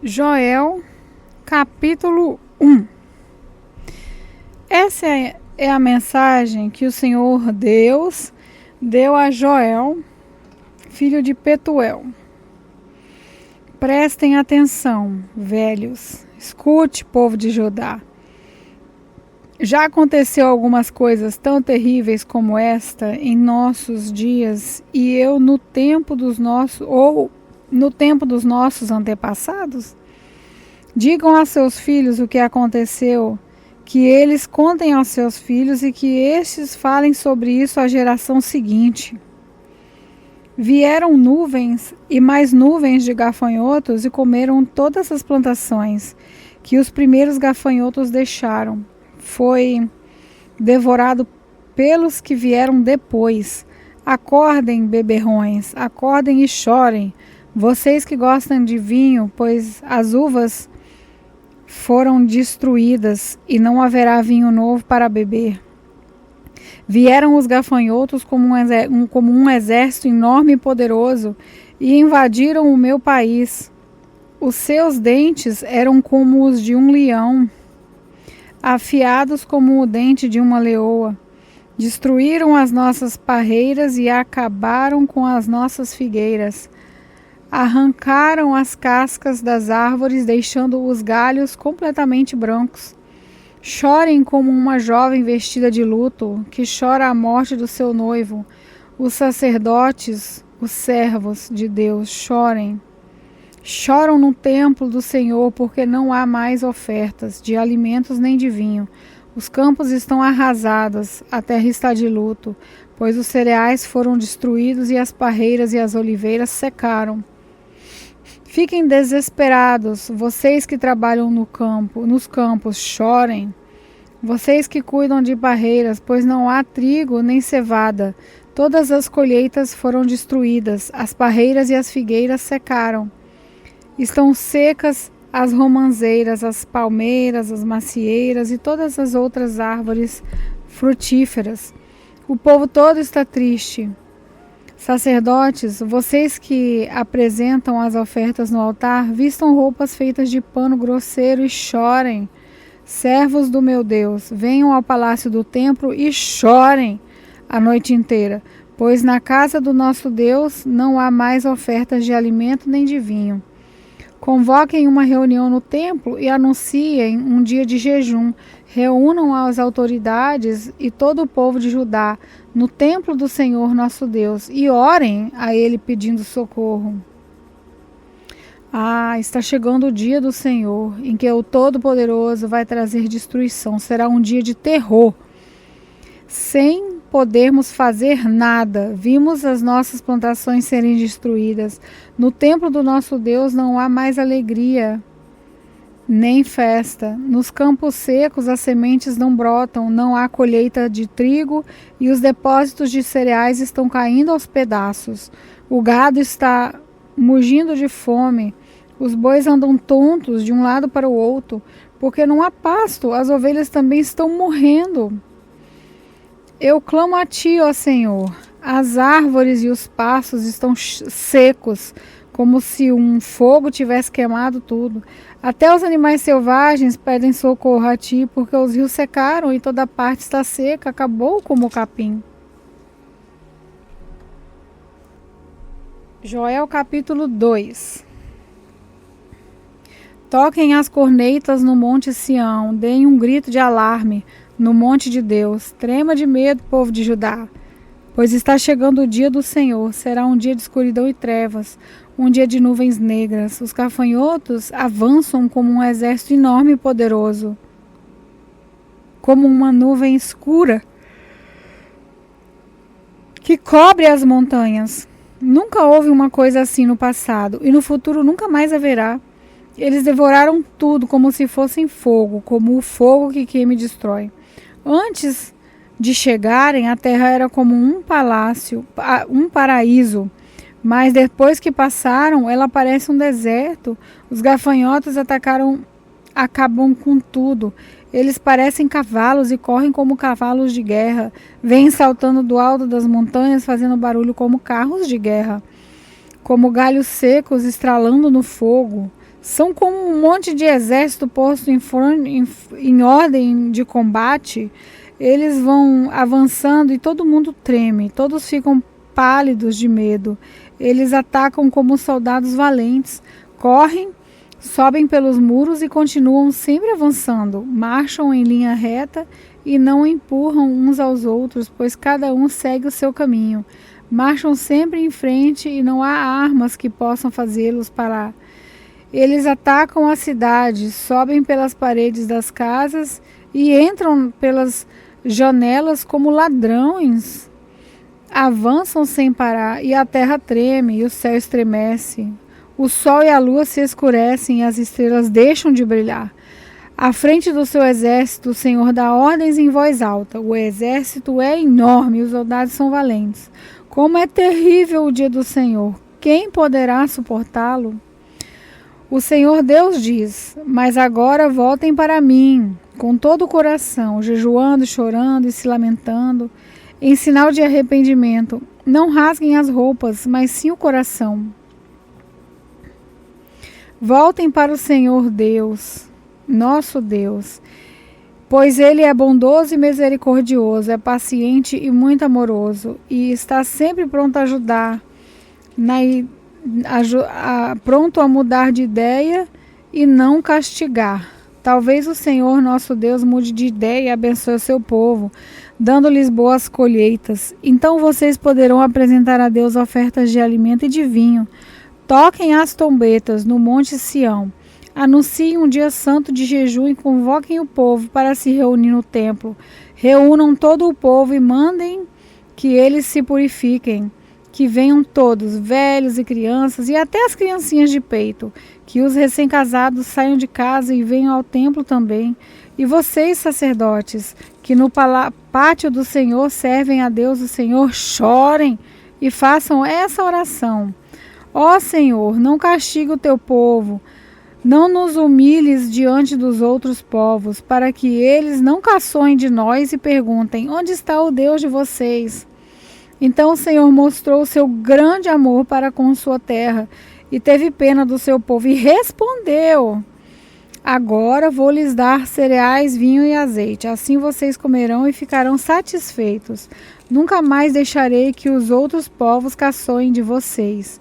Joel, capítulo 1. Essa é a mensagem que o Senhor Deus deu a Joel, filho de Petuel. Prestem atenção, velhos. Escute, povo de Judá. Já aconteceu algumas coisas tão terríveis como esta em nossos dias, e eu no tempo dos nossos antepassados? Digam a seus filhos o que aconteceu, que eles contem aos seus filhos e que estes falem sobre isso à geração seguinte. Vieram nuvens e mais nuvens de gafanhotos e comeram todas as plantações que os primeiros gafanhotos deixaram. Foi devorado pelos que vieram depois. Acordem, beberrões, acordem e chorem, vocês que gostam de vinho, pois as uvas foram destruídas e não haverá vinho novo para beber. Vieram os gafanhotos como um exército enorme e poderoso e invadiram o meu país. Os seus dentes eram como os de um leão, afiados como o dente de uma leoa. Destruíram as nossas parreiras e acabaram com as nossas figueiras. Arrancaram as cascas das árvores, deixando os galhos completamente brancos. Chorem como uma jovem vestida de luto, que chora a morte do seu noivo. Os sacerdotes, os servos de Deus, chorem. Choram no templo do Senhor, porque não há mais ofertas de alimentos nem de vinho. Os campos estão arrasados, a terra está de luto, pois os cereais foram destruídos e as parreiras e as oliveiras secaram. Fiquem desesperados, vocês que trabalham nos campos, chorem. Vocês que cuidam de parreiras, pois não há trigo nem cevada. Todas as colheitas foram destruídas, as parreiras e as figueiras secaram. Estão secas as romãzeiras, as palmeiras, as macieiras e todas as outras árvores frutíferas. O povo todo está triste. Sacerdotes, vocês que apresentam as ofertas no altar, vistam roupas feitas de pano grosseiro e chorem. Servos do meu Deus, venham ao palácio do templo e chorem a noite inteira, pois na casa do nosso Deus não há mais ofertas de alimento nem de vinho. Convoquem uma reunião no templo e anunciem um dia de jejum. Reúnam as autoridades e todo o povo de Judá no templo do Senhor nosso Deus e orem a Ele pedindo socorro. Está chegando o dia do Senhor, em que o Todo-Poderoso vai trazer destruição. Será um dia de terror. Sem podermos fazer nada, vimos as nossas plantações serem destruídas. No templo do nosso Deus não há mais alegria, nem festa. Nos campos secos as sementes não brotam, não há colheita de trigo e os depósitos de cereais estão caindo aos pedaços. O gado está mugindo de fome, os bois andam tontos de um lado para o outro, porque não há pasto, as ovelhas também estão morrendo. Eu clamo a ti, ó Senhor. As árvores e os pastos estão secos, como se um fogo tivesse queimado tudo. Até os animais selvagens pedem socorro a ti, porque os rios secaram e toda parte está seca, acabou como o capim. Joel capítulo 2. Toquem as cornetas no monte Sião, deem um grito de alarme no monte de Deus. Trema de medo, povo de Judá, pois está chegando o dia do Senhor. Será um dia de escuridão e trevas, um dia de nuvens negras. Os gafanhotos avançam como um exército enorme e poderoso, como uma nuvem escura que cobre as montanhas. Nunca houve uma coisa assim no passado, e no futuro nunca mais haverá. Eles devoraram tudo como se fossem fogo, como o fogo que queima e destrói. Antes de chegarem, a terra era como um palácio, um paraíso. Mas depois que passaram, ela parece um deserto. Os gafanhotos acabam com tudo. Eles parecem cavalos e correm como cavalos de guerra. Vêm saltando do alto das montanhas, fazendo barulho como carros de guerra. Como galhos secos estralando no fogo. São como um monte de exército posto em ordem de combate. Eles vão avançando e todo mundo treme, todos ficam pálidos de medo. Eles atacam como soldados valentes, correm, sobem pelos muros e continuam sempre avançando. Marcham em linha reta e não empurram uns aos outros, pois cada um segue o seu caminho. Marcham sempre em frente e não há armas que possam fazê-los parar. Eles atacam a cidade, sobem pelas paredes das casas e entram pelas janelas como ladrões. Avançam sem parar e a terra treme e o céu estremece. O sol e a lua se escurecem e as estrelas deixam de brilhar. À frente do seu exército, o Senhor dá ordens em voz alta. O exército é enorme e os soldados são valentes. Como é terrível o dia do Senhor! Quem poderá suportá-lo? O Senhor Deus diz: mas agora voltem para mim, com todo o coração, jejuando, chorando e se lamentando, em sinal de arrependimento. Não rasguem as roupas, mas sim o coração. Voltem para o Senhor Deus, nosso Deus, pois Ele é bondoso e misericordioso, é paciente e muito amoroso, e está sempre pronto a ajudar, pronto a mudar de ideia e não castigar. Talvez o Senhor nosso Deus mude de ideia e abençoe o seu povo, dando-lhes boas colheitas. Então vocês poderão apresentar a Deus ofertas de alimento e de vinho. Toquem as trombetas no Monte Sião. Anunciem um dia santo de jejum e convoquem o povo para se reunir no templo. Reúnam todo o povo e mandem que eles se purifiquem. Que venham todos, velhos e crianças, e até as criancinhas de peito. Que os recém-casados saiam de casa e venham ao templo também. E vocês, sacerdotes, que no pátio do Senhor servem a Deus o Senhor, chorem e façam essa oração. Ó Senhor, não castigue o teu povo, não nos humilhes diante dos outros povos, para que eles não caçoem de nós e perguntem: onde está o Deus de vocês? Então o Senhor mostrou o seu grande amor para com sua terra e teve pena do seu povo e respondeu: agora vou lhes dar cereais, vinho e azeite, assim vocês comerão e ficarão satisfeitos. Nunca mais deixarei que os outros povos caçoem de vocês.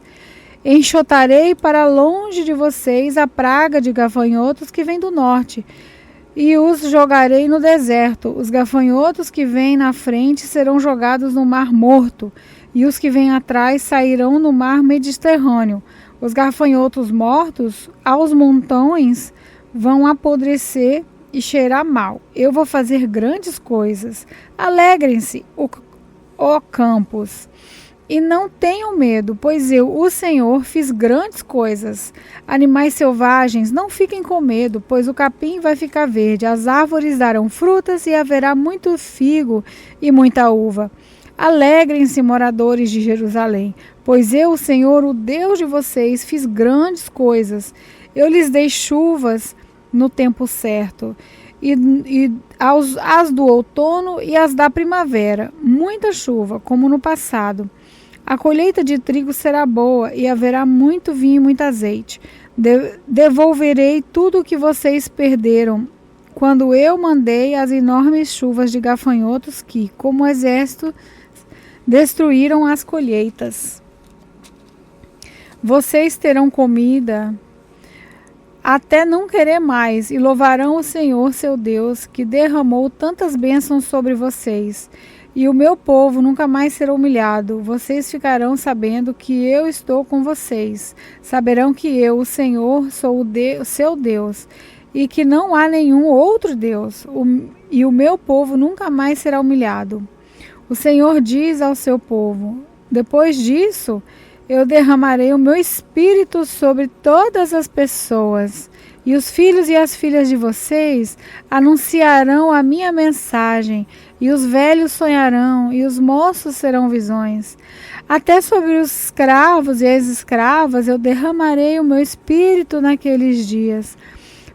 Enxotarei para longe de vocês a praga de gafanhotos que vem do norte, e os jogarei no deserto. Os gafanhotos que vêm na frente serão jogados no mar morto, e os que vêm atrás sairão no mar Mediterrâneo. Os gafanhotos mortos, aos montões, vão apodrecer e cheirar mal. Eu vou fazer grandes coisas. Alegrem-se, ó campos. E não tenham medo, pois eu, o Senhor, fiz grandes coisas. Animais selvagens, não fiquem com medo, pois o capim vai ficar verde, as árvores darão frutas e haverá muito figo e muita uva. Alegrem-se, moradores de Jerusalém, pois eu, o Senhor, o Deus de vocês, fiz grandes coisas. Eu lhes dei chuvas no tempo certo, as do outono e as da primavera, muita chuva, como no passado. A colheita de trigo será boa e haverá muito vinho e muito azeite. Devolverei tudo o que vocês perderam quando eu mandei as enormes chuvas de gafanhotos que, como exército, destruíram as colheitas. Vocês terão comida até não querer mais e louvarão o Senhor, seu Deus, que derramou tantas bênçãos sobre vocês. E o meu povo nunca mais será humilhado. Vocês ficarão sabendo que eu estou com vocês. Saberão que eu, o Senhor, sou o seu Deus, e que não há nenhum outro Deus. E o meu povo nunca mais será humilhado. O Senhor diz ao seu povo: depois disso, eu derramarei o meu espírito sobre todas as pessoas. E os filhos e as filhas de vocês anunciarão a minha mensagem, e os velhos sonharão, e os moços serão visões. Até sobre os escravos e as escravas eu derramarei o meu espírito naqueles dias.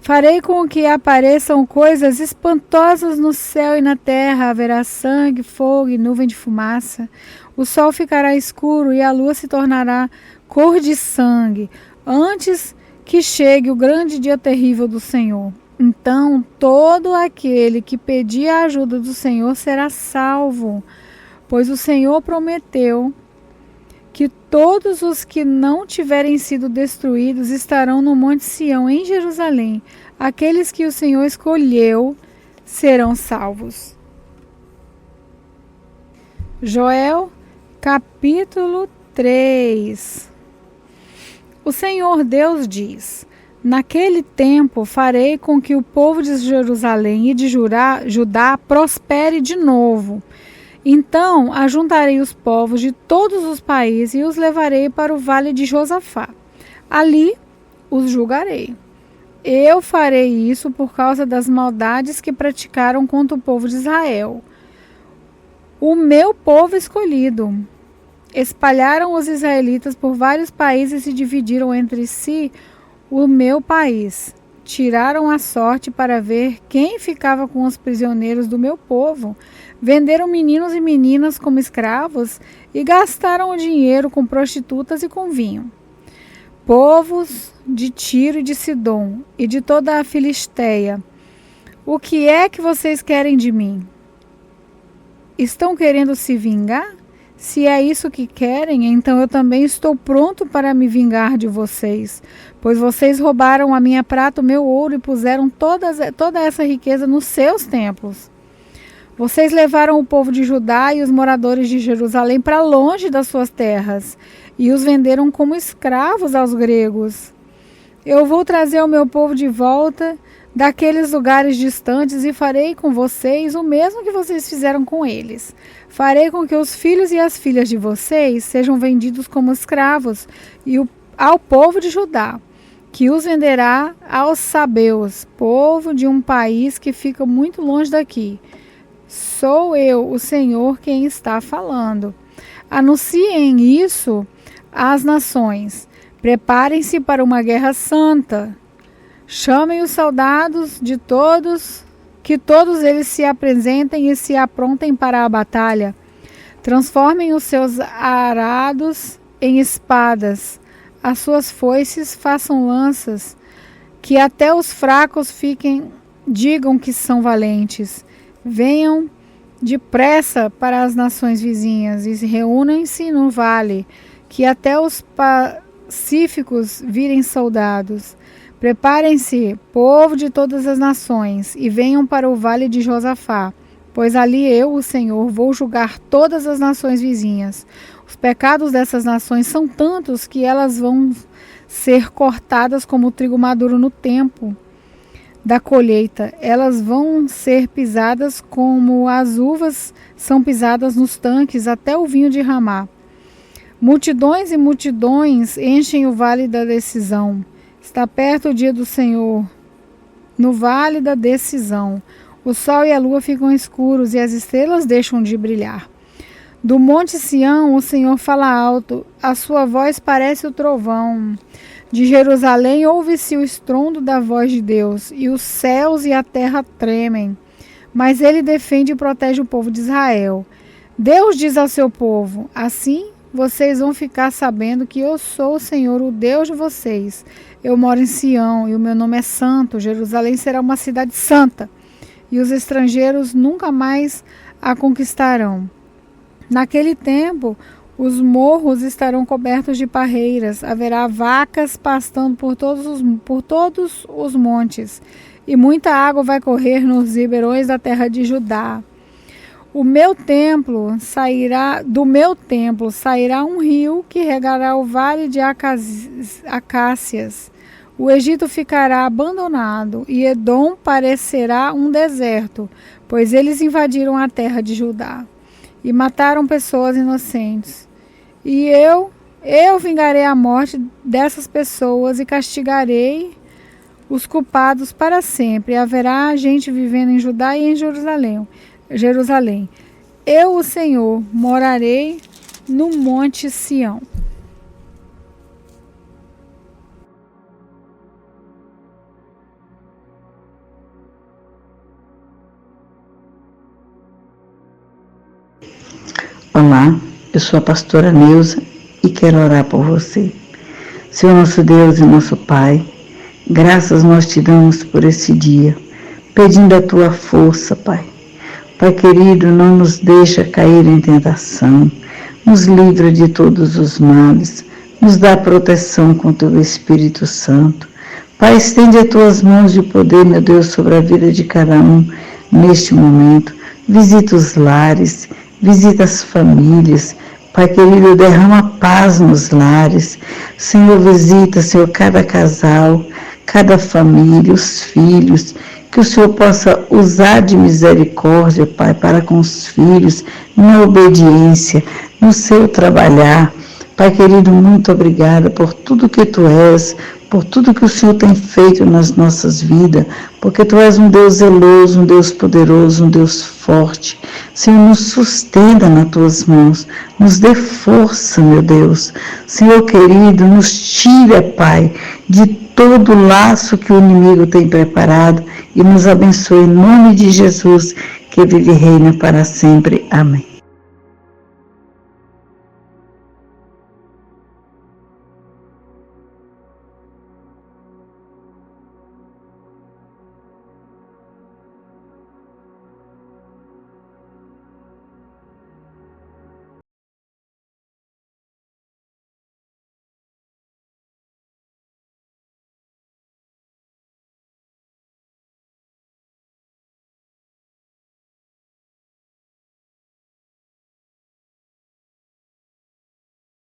Farei com que apareçam coisas espantosas no céu e na terra, haverá sangue, fogo e nuvem de fumaça. O sol ficará escuro e a lua se tornará cor de sangue, antes que chegue o grande dia terrível do Senhor. Então todo aquele que pedir a ajuda do Senhor será salvo, pois o Senhor prometeu que todos os que não tiverem sido destruídos estarão no Monte Sião, em Jerusalém. Aqueles que o Senhor escolheu serão salvos. Joel, capítulo 3. O Senhor Deus diz: naquele tempo farei com que o povo de Jerusalém e de Judá prospere de novo. Então ajuntarei os povos de todos os países e os levarei para o vale de Josafá. Ali os julgarei. Eu farei isso por causa das maldades que praticaram contra o povo de Israel, o meu povo escolhido. Espalharam os israelitas por vários países e dividiram entre si o meu país. Tiraram a sorte para ver quem ficava com os prisioneiros do meu povo. Venderam meninos e meninas como escravos e gastaram o dinheiro com prostitutas e com vinho. Povos de Tiro e de Sidom e de toda a Filisteia, o que é que vocês querem de mim? Estão querendo se vingar? Se é isso que querem, então eu também estou pronto para me vingar de vocês, pois vocês roubaram a minha prata, o meu ouro e puseram toda essa riqueza nos seus templos. Vocês levaram o povo de Judá e os moradores de Jerusalém para longe das suas terras e os venderam como escravos aos gregos. Eu vou trazer o meu povo de volta daqueles lugares distantes e farei com vocês o mesmo que vocês fizeram com eles. Farei com que os filhos e as filhas de vocês sejam vendidos como escravos ao povo de Judá, que os venderá aos sabeus, povo de um país que fica muito longe daqui. Sou eu, o Senhor, quem está falando. Anunciem isso às nações. Preparem-se para uma guerra santa. Chamem os soldados de todos, que todos eles se apresentem e se aprontem para a batalha. Transformem os seus arados em espadas, as suas foices façam lanças, que até os fracos digam que são valentes. Venham depressa para as nações vizinhas e reúnam-se no vale, que até os pacíficos virem soldados. Preparem-se, povo de todas as nações, e venham para o vale de Josafá, pois ali eu, o Senhor, vou julgar todas as nações vizinhas. Os pecados dessas nações são tantos que elas vão ser cortadas como o trigo maduro no tempo da colheita. Elas vão ser pisadas como as uvas são pisadas nos tanques, até o vinho derramar. Multidões e multidões enchem o vale da decisão. Está perto o dia do Senhor, no vale da decisão. O sol e a lua ficam escuros e as estrelas deixam de brilhar. Do monte Sião o Senhor fala alto, a sua voz parece o trovão. De Jerusalém ouve-se o estrondo da voz de Deus, e os céus e a terra tremem. Mas ele defende e protege o povo de Israel. Deus diz ao seu povo: assim vocês vão ficar sabendo que eu sou o Senhor, o Deus de vocês. Eu moro em Sião e o meu nome é santo. Jerusalém será uma cidade santa e os estrangeiros nunca mais a conquistarão. Naquele tempo, os morros estarão cobertos de parreiras, haverá vacas pastando por todos os montes, e muita água vai correr nos ribeirões da terra de Judá. Do meu templo sairá um rio que regará o vale de acácias. O Egito ficará abandonado e Edom parecerá um deserto, pois eles invadiram a terra de Judá e mataram pessoas inocentes. E eu vingarei a morte dessas pessoas e castigarei os culpados para sempre. E haverá gente vivendo em Judá e em Jerusalém. Eu, o Senhor, morarei no monte Sião. Olá, eu sou a pastora Neuza e quero orar por você. Senhor nosso Deus e nosso Pai, Graças nós te damos por esse dia, pedindo a tua força, Pai. Pai querido, não nos deixa cair em tentação, nos livra de todos os males, nos dá proteção com teu Espírito Santo. Pai, estende as tuas mãos de poder, meu Deus, sobre a vida de cada um neste momento. Visita os lares, visita as famílias. Pai querido, derrama paz nos lares. Senhor, visita, Senhor, cada casal, cada família, os filhos, que o Senhor possa usar de misericórdia, Pai, para com os filhos, na obediência, no seu trabalhar. Pai querido, muito obrigada por tudo que Tu és, por tudo que o Senhor tem feito nas nossas vidas, porque Tu és um Deus zeloso, um Deus poderoso, um Deus forte. Senhor, nos sustenta nas Tuas mãos, nos dê força, meu Deus. Senhor querido, nos tira, Pai, de todo o laço que o inimigo tem preparado e nos abençoe em nome de Jesus, que vive e reina para sempre. Amém.